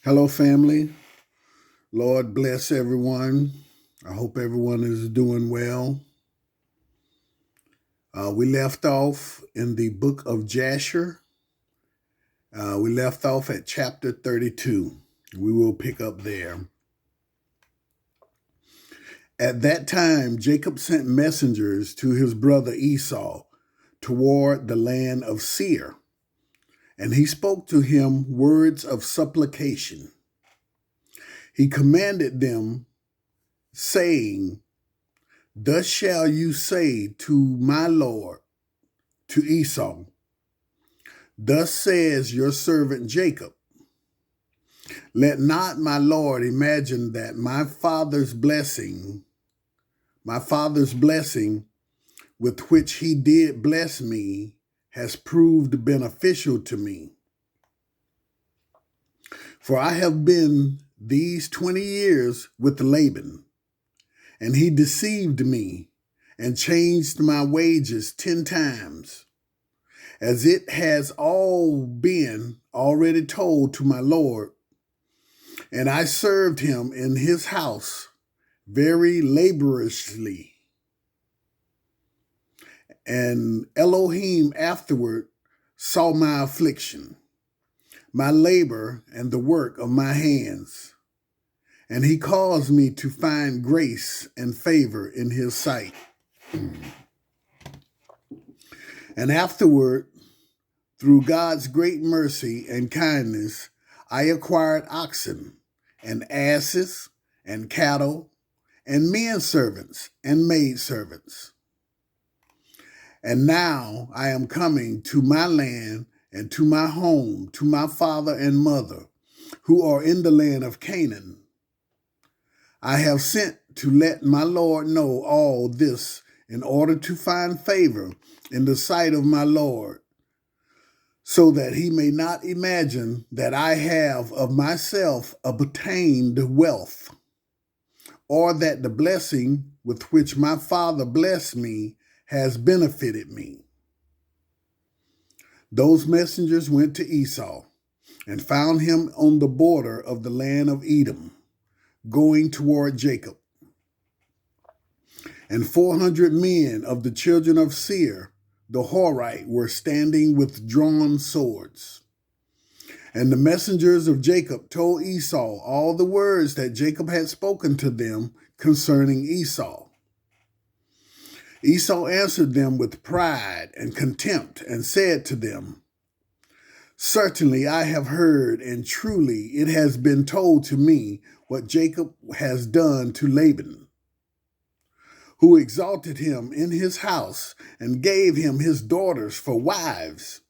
Hello, family. Lord bless everyone. I hope everyone is doing well. We left off in the book of Jasher. We left off at chapter 32. We will pick up there. At that time, Jacob sent messengers to his brother Esau toward the land of Seir, and he spoke to him words of supplication. He commanded them, saying, "Thus shall you say to my lord, to Esau, thus says your servant Jacob, let not my lord imagine that my father's blessing with which he did bless me has proved beneficial to me. For I have been these 20 years with Laban, and he deceived me and changed my wages 10 times. As it has all been already told to my Lord, and I served him in his house very laboriously. And Elohim afterward saw my affliction, my labor, and the work of my hands, and he caused me to find grace and favor in his sight. And afterward, through God's great mercy and kindness, I acquired oxen and asses and cattle and men servants and maid servants. And now I am coming to my land and to my home, to my father and mother, who are in the land of Canaan. I have sent to let my Lord know all this in order to find favor in the sight of my Lord, so that he may not imagine that I have of myself obtained wealth, or that the blessing with which my father blessed me has benefited me." Those messengers went to Esau and found him on the border of the land of Edom, going toward Jacob. And 400 men of the children of Seir, the Horite, were standing with drawn swords. And the messengers of Jacob told Esau all the words that Jacob had spoken to them concerning Esau. Esau answered them with pride and contempt and said to them, "Certainly I have heard, and truly it has been told to me what Jacob has done to Laban, who exalted him in his house and gave him his daughters for wives.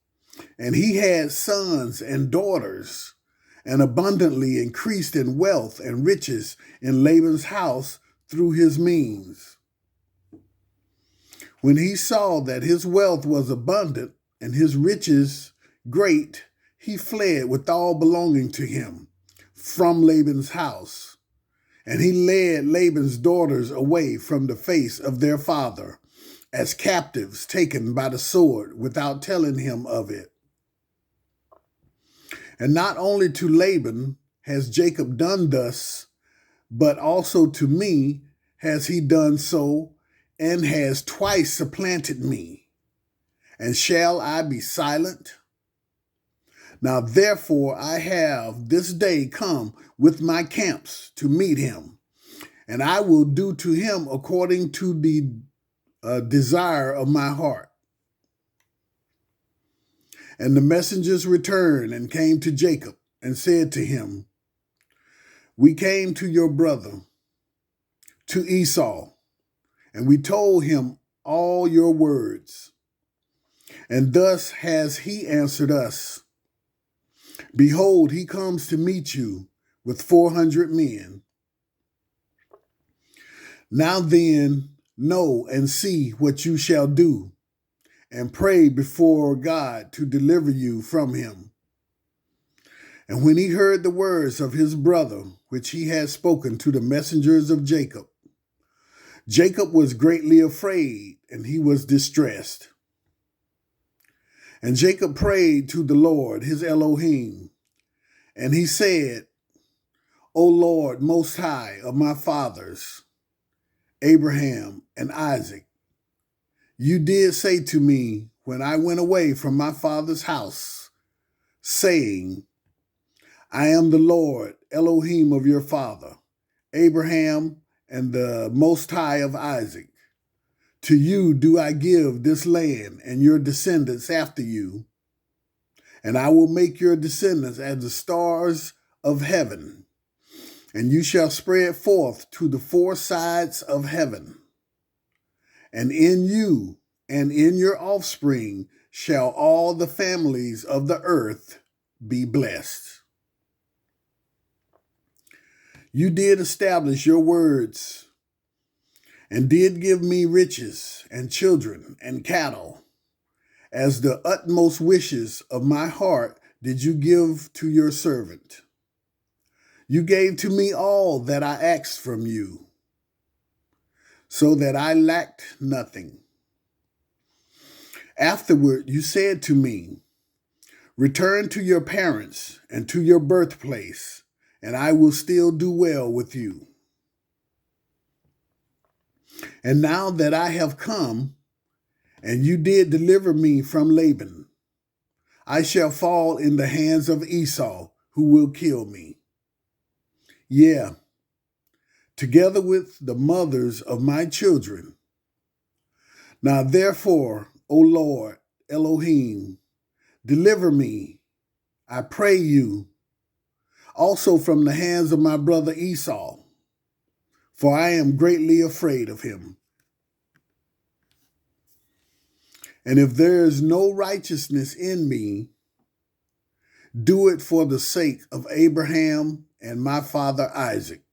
And he had sons and daughters, and abundantly increased in wealth and riches in Laban's house through his means. When he saw that his wealth was abundant and his riches great, he fled with all belonging to him from Laban's house. And he led Laban's daughters away from the face of their father as captives taken by the sword without telling him of it. And not only to Laban has Jacob done thus, but also to me has he done so, and has twice supplanted me. And shall I be silent? Now therefore I have this day come with my camps to meet him, and I will do to him according to the desire of my heart." And the messengers returned and came to Jacob and said to him, "We came to your brother, to Esau, and we told him all your words. And thus has he answered us. Behold, he comes to meet you with 400 men. Now then, know and see what you shall do, and pray before God to deliver you from him." And when he heard the words of his brother, which he had spoken to the messengers of Jacob, Jacob was greatly afraid, and he was distressed. And Jacob prayed to the Lord, his Elohim, and he said, O Lord, most high of my fathers, Abraham and Isaac, you did say to me when I went away from my father's house, saying, I am the Lord, Elohim of your father, Abraham, and the Most High of Isaac. To you do I give this land and your descendants after you, and I will make your descendants as the stars of heaven, and you shall spread forth to the four sides of heaven. And in you and in your offspring shall all the families of the earth be blessed. You did establish your words and did give me riches and children and cattle. As the utmost wishes of my heart did you give to your servant. You gave to me all that I asked from you, so that I lacked nothing. Afterward you said to me, return to your parents and to your birthplace, and I will still do well with you. And now that I have come, and you did deliver me from Laban, I shall fall in the hands of Esau, who will kill me. Yeah, together with the mothers of my children. Now therefore, O Lord, Elohim, deliver me, I pray you, also from the hands of my brother Esau, for I am greatly afraid of him. And if there is no righteousness in me, do it for the sake of Abraham and my father Isaac.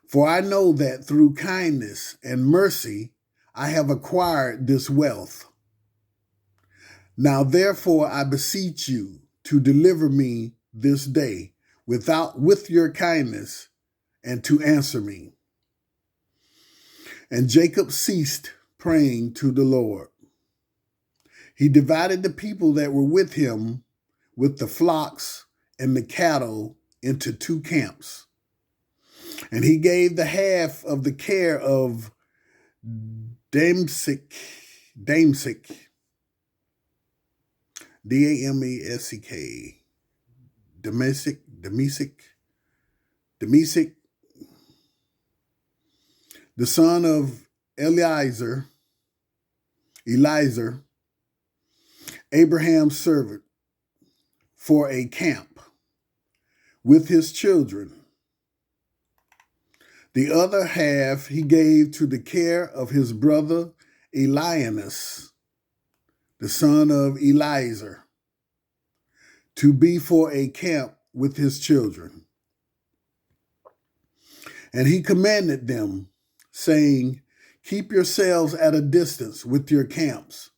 For I know that through kindness and mercy I have acquired this wealth. Now therefore I beseech you to deliver me this day with your kindness, and to answer me. And Jacob ceased praying to the Lord. He divided the people that were with him with the flocks and the cattle into two camps. And he gave the half of the care of Damesick, Damesick, the son of Eliezer, Abraham's servant, for a camp with his children. The other half he gave to the care of his brother Elias, the son of Eliezer, to be for a camp with his children. And he commanded them, saying, keep yourselves at a distance with your camps,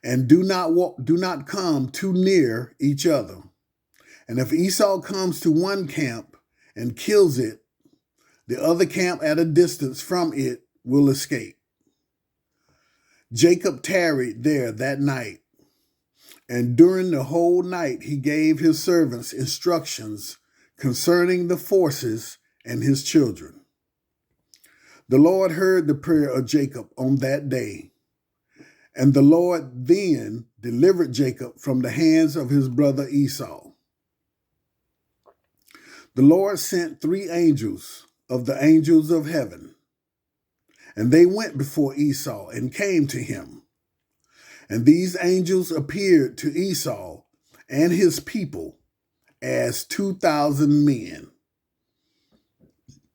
and do not come too near each other. And if Esau comes to one camp and kills it, the other camp at a distance from it will escape. Jacob tarried there that night, and during the whole night he gave his servants instructions concerning the forces and his children. The Lord heard the prayer of Jacob on that day, and the Lord then delivered Jacob from the hands of his brother Esau. The Lord sent 3 angels of the angels of heaven, and they went before Esau and came to him. And these angels appeared to Esau and his people as 2,000 men,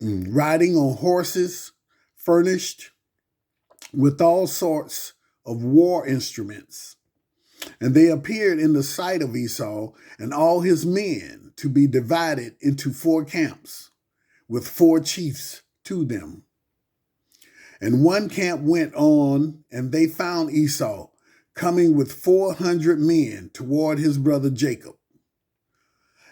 riding on horses, furnished with all sorts of war instruments. And they appeared in the sight of Esau and all his men to be divided into 4 camps, with 4 chiefs to them. And one camp went on, and they found Esau coming with 400 men toward his brother Jacob.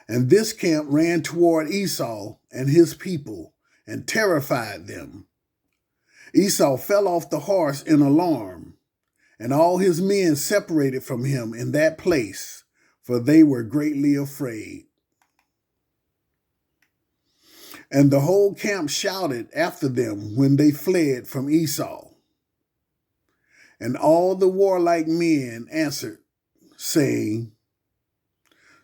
And this camp ran toward Esau and his people and terrified them. Esau fell off the horse in alarm, and all his men separated from him in that place, for they were greatly afraid. And the whole camp shouted after them when they fled from Esau. And all the warlike men answered, saying,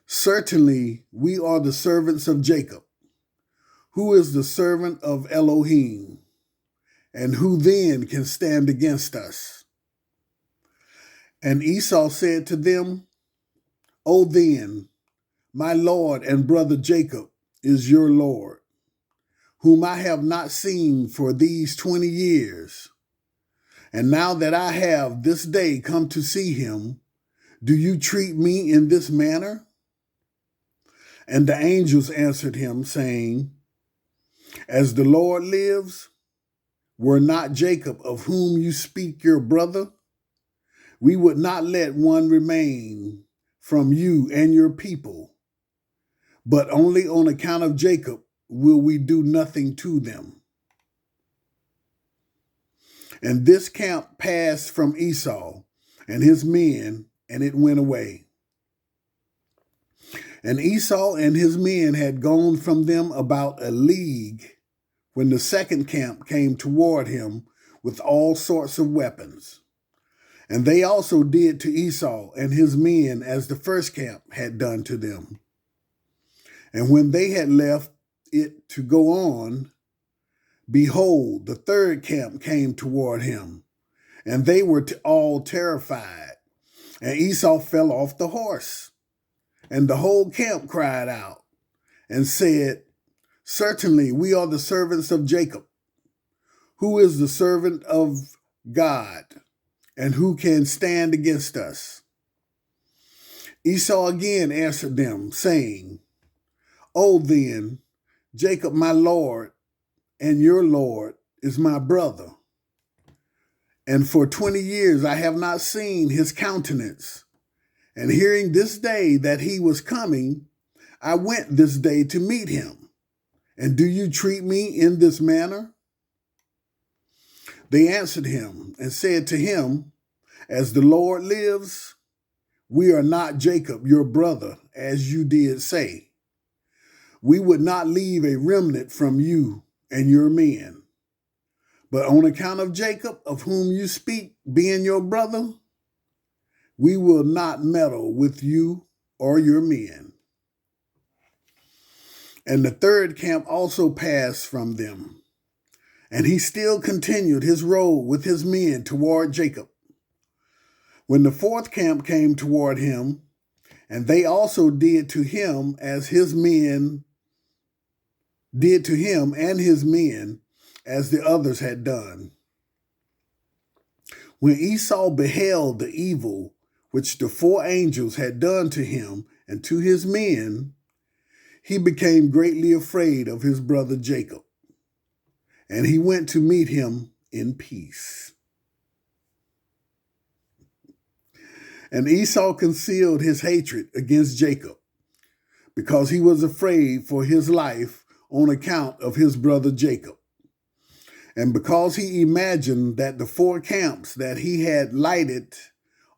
Certainly we are the servants of Jacob. Who is the servant of Elohim? And who then can stand against us? And Esau said to them, O then, my Lord and brother Jacob is your Lord, whom I have not seen for these 20 years. And now that I have this day come to see him, do you treat me in this manner? And the angels answered him, saying, As the Lord lives, were not Jacob, of whom you speak, your brother? We would not let one remain from you and your people, but only on account of Jacob will we do nothing to them. And this camp passed from Esau and his men, and it went away. And Esau and his men had gone from them about a league when the second camp came toward him with all sorts of weapons. And they also did to Esau and his men as the first camp had done to them. And when they had left it to go on, behold, the third camp came toward him, and they were all terrified. And Esau fell off the horse, and the whole camp cried out and said, Certainly we are the servants of Jacob. Who is the servant of God, and who can stand against us? Esau again answered them, saying, O then, Jacob my Lord and your Lord is my brother. And for 20 years I have not seen his countenance. And hearing this day that he was coming, I went this day to meet him. And do you treat me in this manner? They answered him and said to him, As the Lord lives, we are not Jacob, your brother, as you did say. We would not leave a remnant from you and your men. But on account of Jacob, of whom you speak, being your brother, we will not meddle with you or your men. And the third camp also passed from them, and he still continued his road with his men toward Jacob. When the fourth camp came toward him, and they also did to him as his men did to him and his men as the others had done. When Esau beheld the evil which the four angels had done to him and to his men, he became greatly afraid of his brother Jacob, and he went to meet him in peace. And Esau concealed his hatred against Jacob, because he was afraid for his life on account of his brother Jacob, and because he imagined that the four camps that he had lighted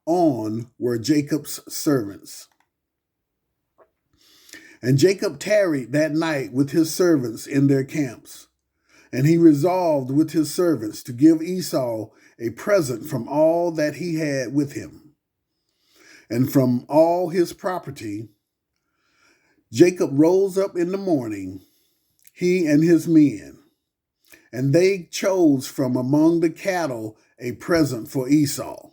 on were Jacob's servants. And Jacob tarried that night with his servants in their camps, and he resolved with his servants to give Esau a present from all that he had with him. And from all his property, Jacob rose up in the morning, he and his men, and they chose from among the cattle a present for Esau.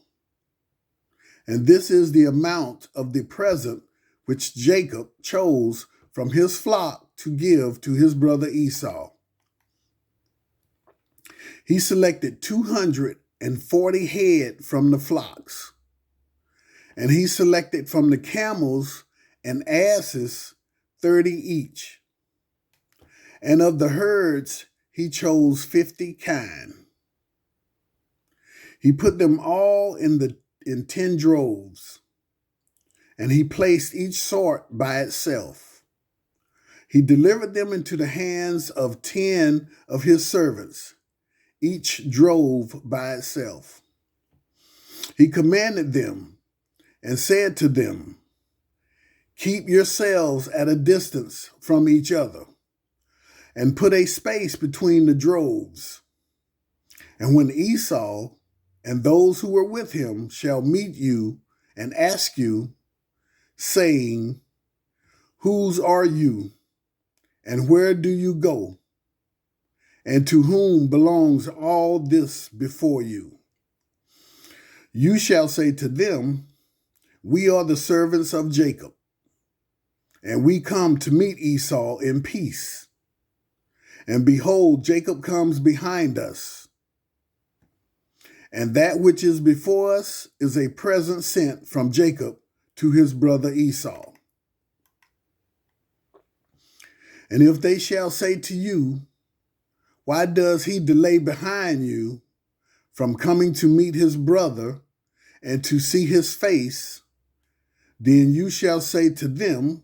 And this is the amount of the present which Jacob chose from his flock to give to his brother Esau. He selected 240 head from the flocks, and he selected from the camels and asses 30 each. And of the herds he chose 50 kine. He put them all in 10 droves, and he placed each sort by itself. He delivered them into the hands of 10 of his servants, each drove by itself. He commanded them and said to them, Keep yourselves at a distance from each other, and put a space between the droves. And when Esau and those who were with him shall meet you and ask you, saying, whose are you, and where do you go? And to whom belongs all this before you? You shall say to them, we are the servants of Jacob, and we come to meet Esau in peace. And behold, Jacob comes behind us, and that which is before us is a present sent from Jacob to his brother Esau. And if they shall say to you, why does he delay behind you from coming to meet his brother and to see his face? Then you shall say to them,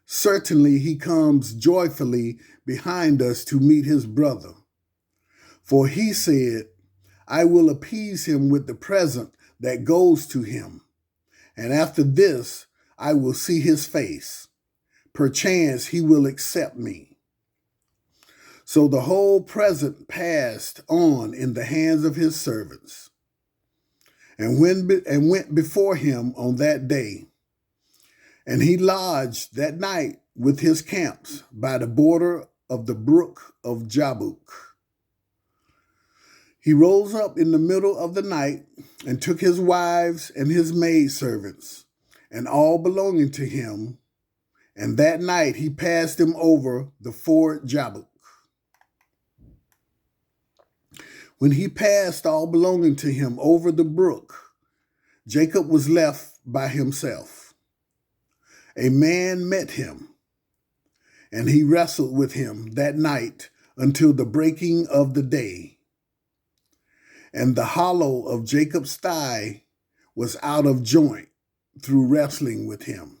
certainly he comes joyfully behind us to meet his brother. For he said, I will appease him with the present that goes to him, and after this I will see his face. Perchance he will accept me. So the whole present passed on in the hands of his servants, and went before him on that day. And he lodged that night with his camps by the border of the brook of Jabbok. He rose up in the middle of the night and took his wives and his maidservants and all belonging to him, and that night he passed them over the ford Jabbok. When he passed all belonging to him over the brook, Jacob was left by himself. A man met him, and he wrestled with him that night until the breaking of the day. And the hollow of Jacob's thigh was out of joint through wrestling with him.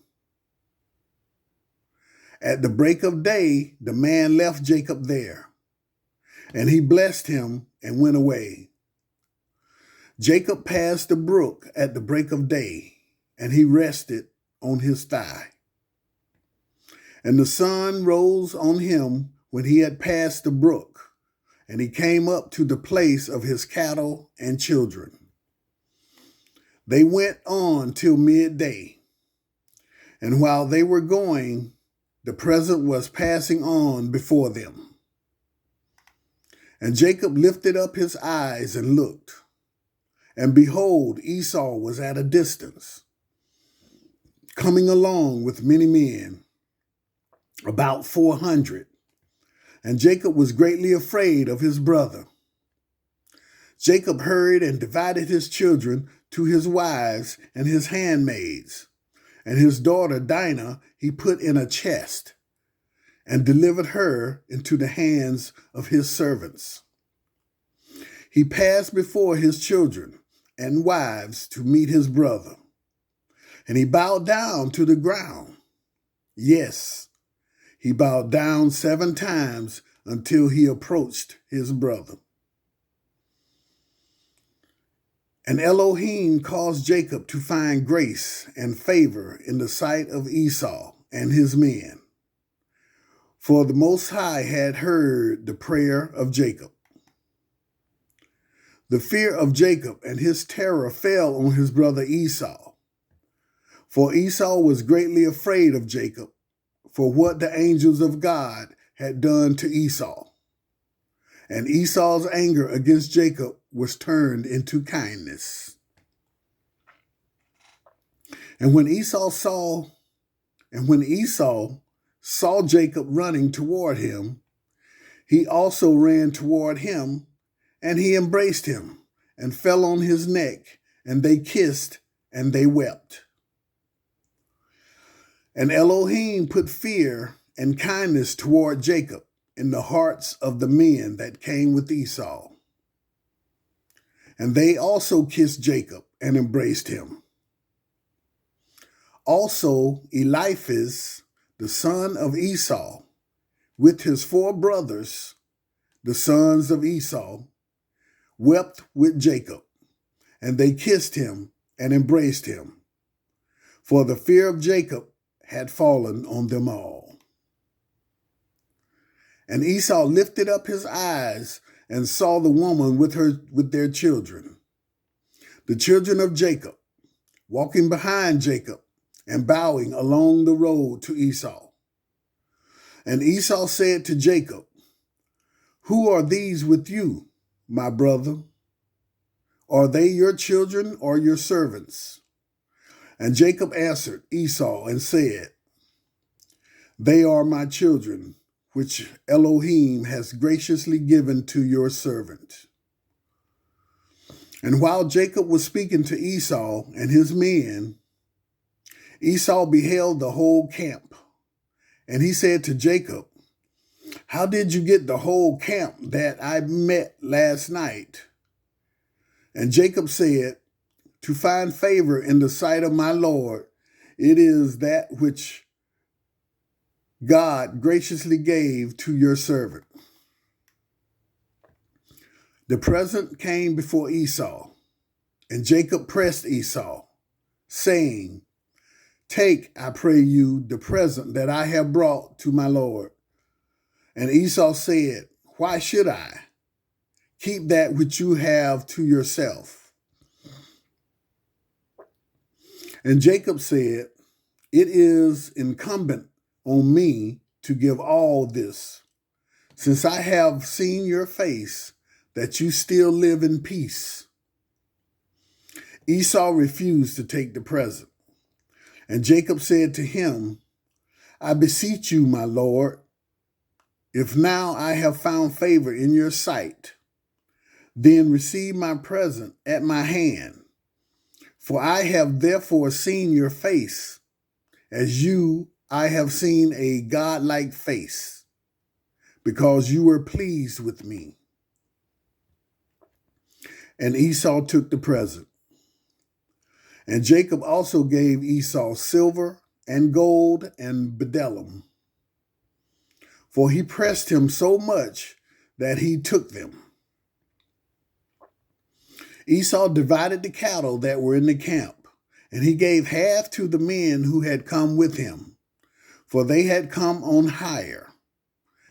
At the break of day, the man left Jacob there, and he blessed him and went away. Jacob passed the brook at the break of day, and he rested on his thigh. And the sun rose on him when he had passed the brook, and he came up to the place of his cattle and children. They went on till midday, and while they were going, the present was passing on before them. And Jacob lifted up his eyes and looked, and behold, Esau was at a distance, coming along with many men, about 400. And Jacob was greatly afraid of his brother. Jacob hurried and divided his children to his wives and his handmaids, and his daughter Dinah he put in a chest, and delivered her into the hands of his servants. He passed before his children and wives to meet his brother, and he bowed down to the ground. Yes, he bowed down 7 times until he approached his brother. And Elohim caused Jacob to find grace and favor in the sight of Esau and his men, for the Most High had heard the prayer of Jacob. The fear of Jacob and his terror fell on his brother Esau, for Esau was greatly afraid of Jacob for what the angels of God had done to Esau. And Esau's anger against Jacob was turned into kindness. And when Esau saw Jacob running toward him, he also ran toward him, and he embraced him and fell on his neck, and they kissed and they wept. And Elohim put fear and kindness toward Jacob in the hearts of the men that came with Esau. And they also kissed Jacob and embraced him. Also Eliphaz, the son of Esau, with his 4 brothers, the sons of Esau, wept with Jacob, and they kissed him and embraced him, for the fear of Jacob had fallen on them all. And Esau lifted up his eyes and saw the woman with their children, the children of Jacob, walking behind Jacob and bowing along the road to Esau. And Esau said to Jacob, "Who are these with you, my brother? Are they your children or your servants?" And Jacob answered Esau and said, "They are my children, which Elohim has graciously given to your servant." And while Jacob was speaking to Esau and his men, Esau beheld the whole camp. And he said to Jacob, "How did you get the whole camp that I met last night?" And Jacob said, "To find favor in the sight of my Lord, it is that which God graciously gave to your servant." The present came before Esau, and Jacob pressed Esau, saying, "Take, I pray you, the present that I have brought to my Lord." And Esau said, "Why should I? Keep that which you have to yourself." And Jacob said, "It is incumbent on me to give all this, since I have seen your face, that you still live in peace." Esau refused to take the present. And Jacob said to him, "I beseech you, my lord, if now I have found favor in your sight, then receive my present at my hand. For I have therefore seen your face, as I have seen a godlike face, because you were pleased with me." And Esau took the present. And Jacob also gave Esau silver and gold and bdellium, for he pressed him so much that he took them. Esau divided the cattle that were in the camp, and he gave half to the men who had come with him, for they had come on hire,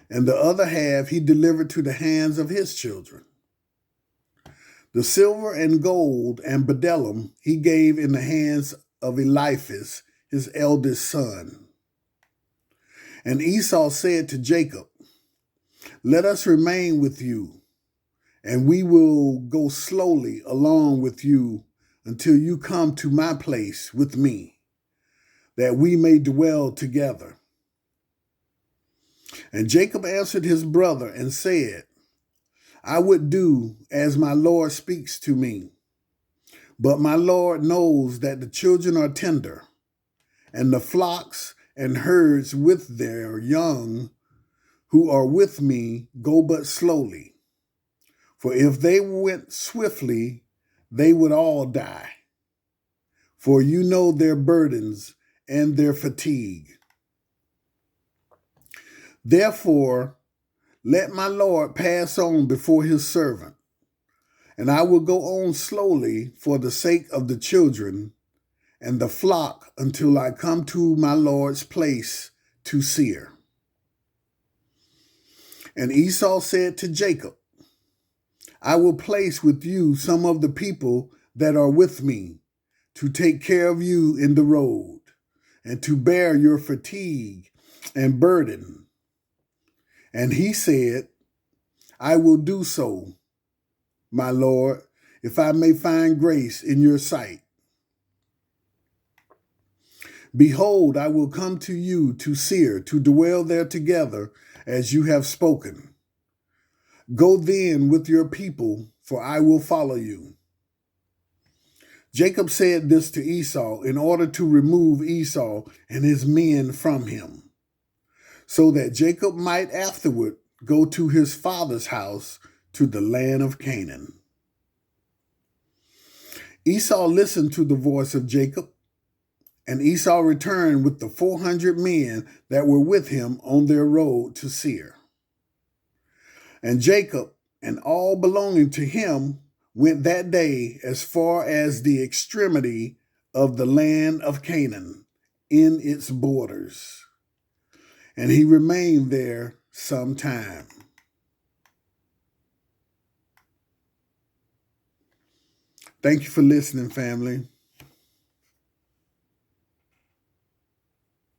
and the other half he delivered to the hands of his children. The silver and gold and bdellium he gave in the hands of Eliphaz, his eldest son. And Esau said to Jacob, "Let us remain with you, and we will go slowly along with you until you come to my place with me, that we may dwell together." And Jacob answered his brother and said, "I would do as my Lord speaks to me. But my Lord knows that the children are tender, and the flocks and herds with their young who are with me go but slowly. For if they went swiftly, they would all die. For you know their burdens and their fatigue. Therefore, let my Lord pass on before his servant, and I will go on slowly for the sake of the children and the flock until I come to my Lord's place to Seir." And Esau said to Jacob, "I will place with you some of the people that are with me to take care of you in the road and to bear your fatigue and burden." And he said, "I will do so, my Lord, if I may find grace in your sight. Behold, I will come to you to Seir, to dwell there together, as you have spoken. Go then with your people, for I will follow you." Jacob said this to Esau in order to remove Esau and his men from him, so that Jacob might afterward go to his father's house to the land of Canaan. Esau listened to the voice of Jacob, and Esau returned with the 400 men that were with him on their road to Seir. And Jacob and all belonging to him went that day as far as the extremity of the land of Canaan in its borders. And he remained there some time. Thank you for listening, family.